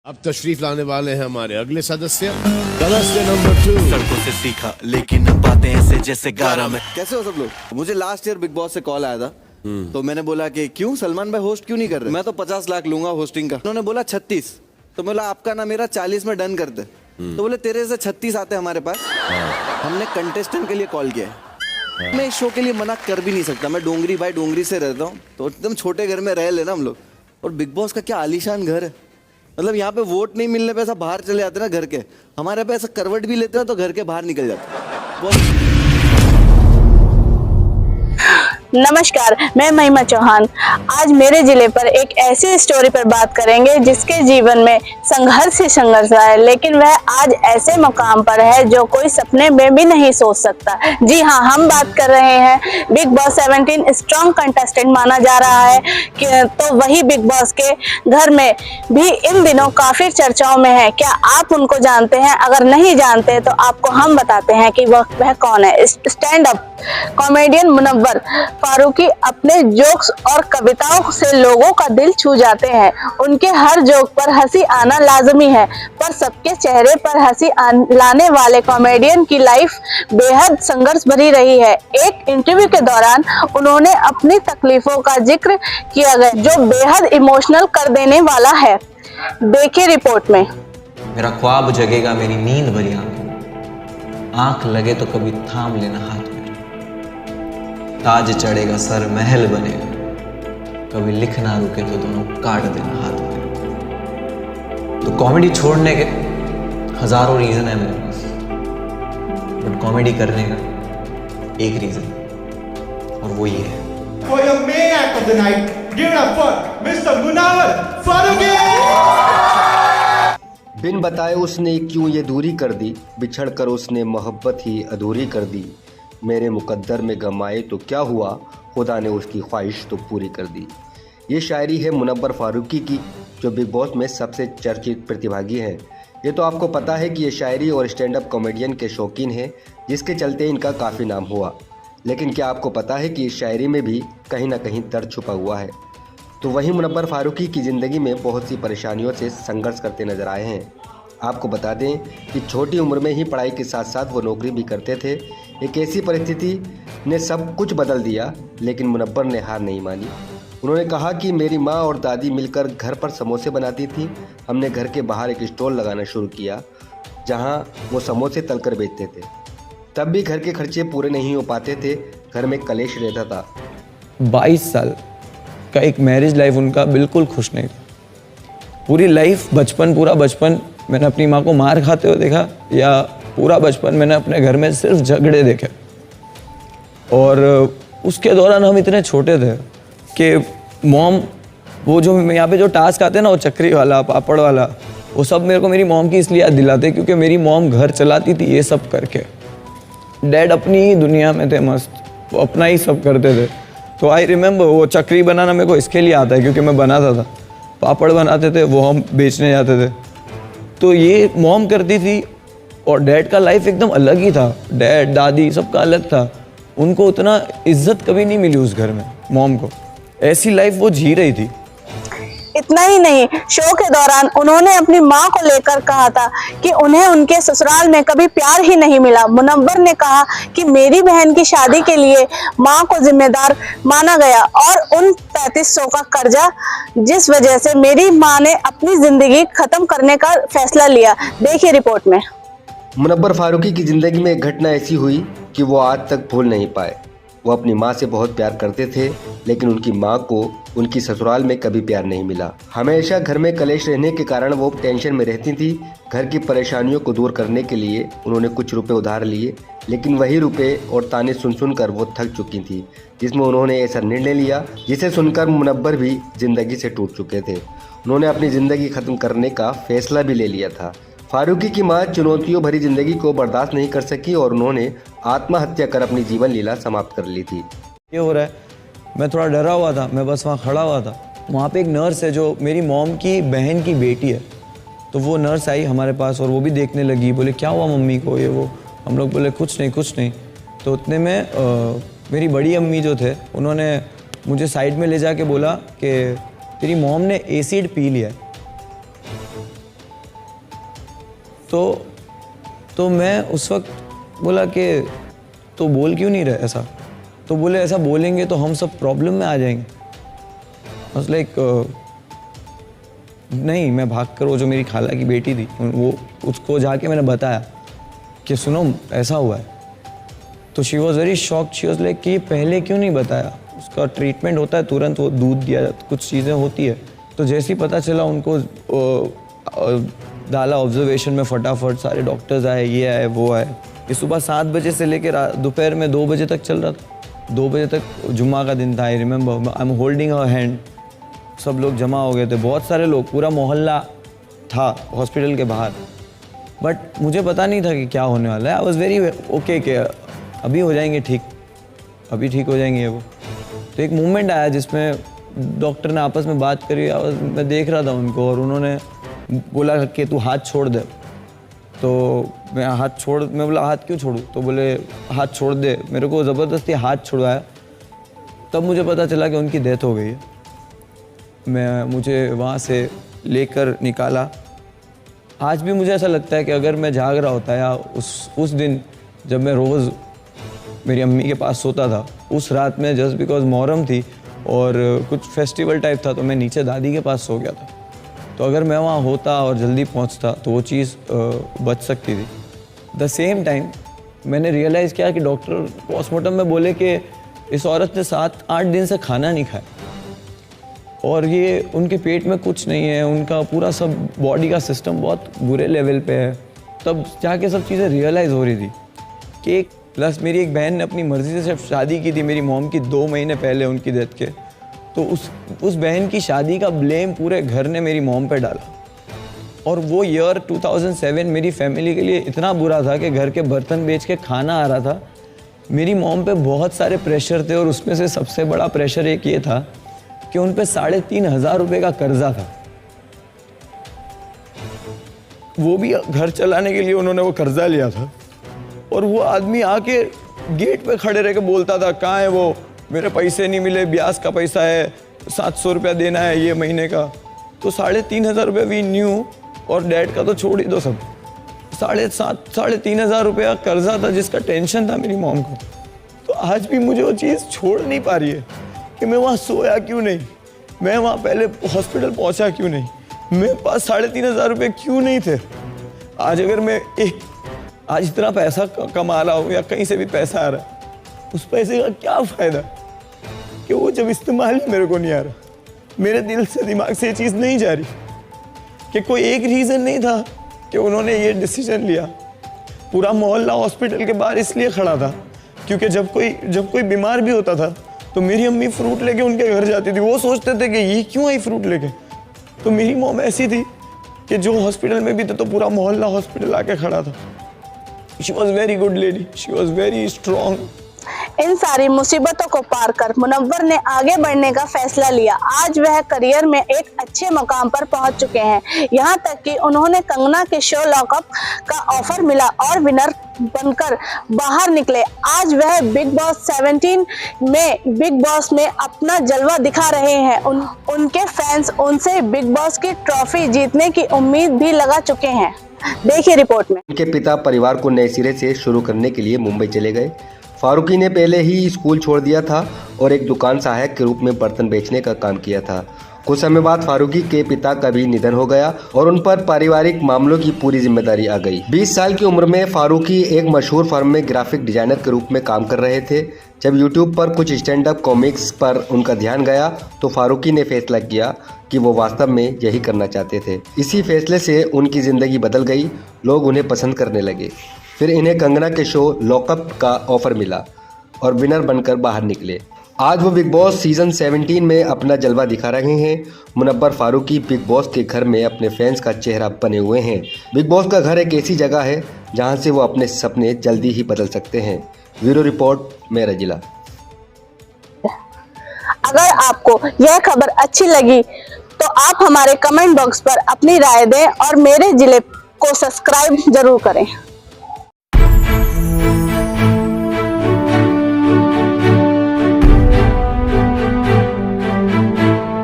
अब तशरीफ लाने वाले हैं हमारे अगले सदस्य नंबर 2। सड़कों से सीखा लेकिन बातें ऐसे जैसे गारा में। कैसे हो सब लोग? मुझे लास्ट ईयर बिग बॉस से कॉल आया था, तो मैंने बोला कि क्यों सलमान भाई होस्ट क्यों नहीं कर रहे? मैं तो 50 लाख लूंगा होस्टिंग का। उन्होंने बोला 36, तो मैं बोला आपका ना मेरा 40 में डन करते। तो बोले तेरे से 36 आते हमारे पास। हमने कंटेस्टेंट के लिए कॉल किया है। मैं इस शो के लिए मना कर भी नहीं सकता। मैं डोंगरी से रहता हूँ, तो एकदम छोटे घर में रह लेना हम लोग। और बिग बॉस का क्या आलीशान घर है, मतलब यहाँ पे वोट नहीं मिलने पे ऐसा बाहर चले जाते ना घर के। हमारे पे ऐसा करवट भी लेते हैं तो घर के बाहर निकल जाते। नमस्कार, मैं महिमा चौहान। आज मेरे जिले पर एक ऐसी स्टोरी पर बात करेंगे जिसके जीवन में संघर्ष ही संघर्ष रहा है, लेकिन वह आज ऐसे मुकाम पर है जो कोई सपने में भी नहीं सोच सकता। जी हाँ, हम बात कर रहे हैं बिग बॉस 17 स्ट्रॉन्ग कंटेस्टेंट माना जा रहा है कि तो वही बिग बॉस के घर में भी इन दिनों काफी चर्चाओं में है। क्या आप उनको जानते हैं? अगर नहीं जानते तो आपको हम बताते हैं कि वह कौन है। Stand up comedian Munawar Faruqui अपने जोक्स और कविताओं से लोगों का दिल छू जाते हैं। उनके हर जोक पर हंसी आना लाजमी है, पर सबके चेहरे पर हंसी लाने वाले कॉमेडियन की लाइफ बेहद संघर्ष भरी रही है। एक इंटरव्यू के दौरान उन्होंने अपनी तकलीफों का जिक्र किया गया जो बेहद इमोशनल कर देने वाला है। देखिए रिपोर्ट में। मेरा ख्वाब जगेगा मेरी नींद भरी आंखों, आंख लगे तो कभी थाम लेना हाथ में। ताज चढ़ेगा सर महल बनेगा, कभी लिखना रुके तो दोनों काट देना हाथ में। तो कॉमेडी छोड़ने के हजारों रीजन है मेरे पास, बट कॉमेडी करने का एक रीजन, और वो ये है। For your main act of the night, give it up for Mr. Munawwar Farooqi! बिन बताए उसने क्यों ये दूरी कर दी, बिछड़ कर उसने मोहब्बत ही अधूरी कर दी। मेरे मुकद्दर में गम आए तो क्या हुआ, खुदा ने उसकी ख्वाहिश तो पूरी कर दी। ये शायरी है मुनव्वर फारूकी की, जो बिग बॉस में सबसे चर्चित प्रतिभागी हैं। ये तो आपको पता है कि ये शायरी और स्टैंड अप कॉमेडियन के शौकीन हैं, जिसके चलते इनका काफ़ी नाम हुआ। लेकिन क्या आपको पता है कि इस शायरी में भी कहीं ना कहीं दर्द छुपा हुआ है? तो वहीं मुनव्वर फारूकी की ज़िंदगी में बहुत सी परेशानियों से संघर्ष करते नजर आए हैं। आपको बता दें कि छोटी उम्र में ही पढ़ाई के साथ साथ वो नौकरी भी करते थे। एक ऐसी परिस्थिति ने सब कुछ बदल दिया, लेकिन मुनव्वर ने हार नहीं मानी। उन्होंने कहा कि मेरी माँ और दादी मिलकर घर पर समोसे बनाती थी। हमने घर के बाहर एक स्टॉल लगाना शुरू किया, जहाँ वो समोसे तलकर बेचते थे। तब भी घर के खर्चे पूरे नहीं हो पाते थे, घर में कलेश रहता था। 22 साल का एक मैरिज लाइफ उनका बिल्कुल खुश नहीं था। पूरी लाइफ पूरा बचपन मैंने अपनी माँ को मार खाते हुए देखा, या पूरा बचपन मैंने अपने घर में सिर्फ झगड़े देखे। और उसके दौरान हम इतने छोटे थे कि मॉम, वो जो यहाँ पे जो टास्क आते हैं ना, वो चक्री वाला, पापड़ वाला, वो सब मेरे को मेरी मॉम की इसलिए याद दिलाते क्योंकि मेरी मॉम घर चलाती थी ये सब करके। डैड अपनी ही दुनिया में थे मस्त, वो अपना ही सब करते थे। तो आई रिमेंबर वो चक्री बनाना मेरे को इसके लिए आता है क्योंकि मैं बनाता था। पापड़ बनाते थे, वो हम बेचने जाते थे। तो ये मॉम करती थी, और डैड का लाइफ एकदम अलग ही था। डैड दादी सबका अलग था। उनको उतना इज्जत कभी नहीं मिली उस घर में। मॉम को ऐसी लाइफ वो जी रही थी। इतना ही नहीं, शो के दौरान उन्होंने अपनी मां को लेकर कहा था कि उन्हें उनके ससुराल में कभी प्यार ही नहीं मिला। मुनव्वर ने कहा कि मेरी बहन की शादी के लिए मां को जिम्मेदार माना गया, और उन 3500 का कर्जा, जिस वजह से मेरी मां ने अपनी जिंदगी खत्म करने का फैसला लिया। देखिए रिपोर्ट में। मुनव्वर फारूकी की ज़िंदगी में एक घटना ऐसी हुई कि वो आज तक भूल नहीं पाए। वो अपनी माँ से बहुत प्यार करते थे, लेकिन उनकी माँ को उनकी ससुराल में कभी प्यार नहीं मिला। हमेशा घर में कलेश रहने के कारण वो टेंशन में रहती थी। घर की परेशानियों को दूर करने के लिए उन्होंने कुछ रुपए उधार लिए, लेकिन वही रुपए और ताने सुन कर वो थक चुकी थी, जिसमें उन्होंने ऐसा निर्णय लिया जिसे सुनकर मुनव्वर भी जिंदगी से टूट चुके थे। उन्होंने अपनी ज़िंदगी ख़त्म करने का फैसला भी ले लिया था। फारूकी की मां चुनौतियों भरी जिंदगी को बर्दाश्त नहीं कर सकी और उन्होंने आत्महत्या कर अपनी जीवन लीला समाप्त कर ली थी। ये हो रहा है, मैं थोड़ा डरा हुआ था। मैं बस वहाँ खड़ा हुआ था। वहाँ पे एक नर्स है जो मेरी मॉम की बहन की बेटी है। तो वो नर्स आई हमारे पास और वो भी देखने लगी। बोले क्या हुआ मम्मी को, ये वो। हम लोग बोले कुछ नहीं। तो उतने में मेरी बड़ी अम्मी जो थे, उन्होंने मुझे साइड में ले जाके बोला कि तेरी मॉम ने एसिड पी लिया है। तो मैं उस वक्त बोला कि तो बोल क्यों नहीं रहे ऐसा? तो बोले ऐसा बोलेंगे तो हम सब प्रॉब्लम में आ जाएंगे। बस लाइक नहीं, मैं भाग कर वो जो मेरी खाला की बेटी थी वो उसको जाके मैंने बताया कि सुनो ऐसा हुआ है। तो she was very shocked. She was like कि पहले क्यों नहीं बताया? उसका ट्रीटमेंट होता है, तुरंत वो दूध दिया जाता, कुछ चीज़ें होती है। तो जैसे ही पता चला उनको डाला ऑब्जर्वेशन में, फटाफट सारे डॉक्टर्स आए, ये आए वो आए। ये सुबह 7 बजे से लेकर दोपहर में 2 बजे तक चल रहा था। 2 बजे तक जुम्मा का दिन था। I remember I am holding her hand. सब लोग जमा हो गए थे, बहुत सारे लोग, पूरा मोहल्ला था हॉस्पिटल के बाहर। बट मुझे पता नहीं था कि क्या होने वाला है। आई वॉज वेरी ओके कि अभी हो जाएंगे ठीक, अभी ठीक हो जाएंगे वो। तो एक मोमेंट आया जिसमें डॉक्टर ने आपस में बात करी। मैं देख रहा था उनको और उन्होंने बोला कि तू हाथ छोड़ दे। तो मैं बोला हाथ क्यों छोड़ूं? तो बोले हाथ छोड़ दे। मेरे को ज़बरदस्ती हाथ छुड़वाया। तब मुझे पता चला कि उनकी डेथ हो गई है। मुझे वहाँ से लेकर निकाला। आज भी मुझे ऐसा लगता है कि अगर मैं जाग रहा होता या उस दिन जब मैं रोज़ मेरी अम्मी के पास सोता था, उस रात में जस्ट बिकॉज मुहर्रम थी और कुछ फेस्टिवल टाइप था, तो मैं नीचे दादी के पास सो गया था। तो अगर मैं वहाँ होता और जल्दी पहुँचता तो वो चीज़ बच सकती थी। द सेम टाइम मैंने रियलाइज़ किया कि डॉक्टर पोस्टमार्टम में बोले कि इस औरत ने 7-8 दिन से खाना नहीं खाया और ये उनके पेट में कुछ नहीं है, उनका पूरा सब बॉडी का सिस्टम बहुत बुरे लेवल पे है। तब जाके सब चीज़ें रियलाइज़ हो रही थी कि प्लस मेरी एक बहन ने अपनी मर्ज़ी से सिर्फ शादी की थी मेरी मॉम की 2 महीने पहले उनकी डेथ के। तो उस बहन की शादी का ब्लेम पूरे घर ने मेरी मॉम पे डाला। और वो ईयर 2007 मेरी फैमिली के लिए इतना बुरा था कि घर के बर्तन बेच के खाना आ रहा था। मेरी मॉम पे बहुत सारे प्रेशर थे और उसमें से सबसे बड़ा प्रेशर एक ये था कि उन पे 3,500 रुपये का कर्जा था। वो भी घर चलाने के लिए उन्होंने वो कर्जा लिया था। और वो आदमी आके गेट पे खड़े रह के बोलता था, कहाँ है वो, मेरे पैसे नहीं मिले, ब्याज का पैसा है, 700 रुपया देना है ये महीने का। तो 3,500 रुपये वी न्यू, और डैड का तो छोड़ ही दो, सब 3,500 रुपया कर्जा था जिसका टेंशन था मेरी मॉम को। तो आज भी मुझे वो चीज़ छोड़ नहीं पा रही है कि मैं वहाँ सोया क्यों नहीं, मैं वहाँ पहले हॉस्पिटल पहुँचा क्यों नहीं, मेरे पास 3,500 रुपये क्यों नहीं थे। आज अगर मैं आज इतना पैसा कमा रहा हूँ या कहीं से भी पैसा आ रहा है, उस पैसे का क्या फ़ायदा कि वो जब इस्तेमाल ही मेरे को नहीं आ रहा। मेरे दिल से दिमाग से ये चीज़ नहीं जा रही कि कोई एक रीज़न नहीं था कि उन्होंने ये डिसीजन लिया। पूरा मोहल्ला हॉस्पिटल के बाहर इसलिए खड़ा था क्योंकि जब कोई बीमार भी होता था तो मेरी अम्मी फ्रूट लेके उनके घर जाती थी। वो सोचते थे कि ये क्यों आई फ्रूट लेके। तो मेरी मॉम ऐसी थी कि जो हॉस्पिटल में भी थे तो पूरा मोहल्ला हॉस्पिटल आके खड़ा था। She was very good lady, she was very strong. इन सारी मुसीबतों को पार कर मुनव्वर ने आगे बढ़ने का फैसला लिया। आज वह करियर में एक अच्छे मुकाम पर पहुंच चुके हैं। यहाँ तक कि उन्होंने कंगना के शो लॉकअप का ऑफर मिला और विनर बनकर बाहर निकले। आज वह बिग बॉस 17 में बिग बॉस में अपना जलवा दिखा रहे हैं। उनके फैंस उनसे बिग बॉस की ट्रॉफी जीतने की उम्मीद भी लगा चुके हैं। देखिए रिपोर्ट में। उनके पिता परिवार को नए सिरे से शुरू करने के लिए मुंबई चले गए। फारूकी ने पहले ही स्कूल छोड़ दिया था और एक दुकान सहायक के रूप में बर्तन बेचने का काम किया था। कुछ समय बाद फारूकी के पिता का भी निधन हो गया और उन पर पारिवारिक मामलों की पूरी जिम्मेदारी आ गई। 20 साल की उम्र में फारूकी एक मशहूर फर्म में ग्राफिक डिजाइनर के रूप में काम कर रहे थे। जब यूट्यूब पर कुछ स्टैंड अप कॉमिक्स पर उनका ध्यान गया तो फारूकी ने फैसला किया कि वो वास्तव में यही करना चाहते थे। इसी फैसले से उनकी ज़िंदगी बदल गई। लोग उन्हें पसंद करने लगे। फिर इन्हें कंगना के शो लॉकअप का ऑफर मिला और विनर बनकर बाहर निकले। आज वो बिग बॉस सीजन 17 में अपना जलवा दिखा रहे हैं। मुनव्वर फारूकी बिग बॉस के घर में अपने फैंस का चेहरा बने हुए हैं। बिग बॉस का घर एक ऐसी जगह है जहां से वो अपने सपने जल्दी ही बदल सकते हैं। ब्यूरो रिपोर्ट, मेरा जिला। अगर आपको यह खबर अच्छी लगी तो आप हमारे कमेंट बॉक्स पर अपनी राय दें और मेरे जिले को सब्सक्राइब जरूर करें।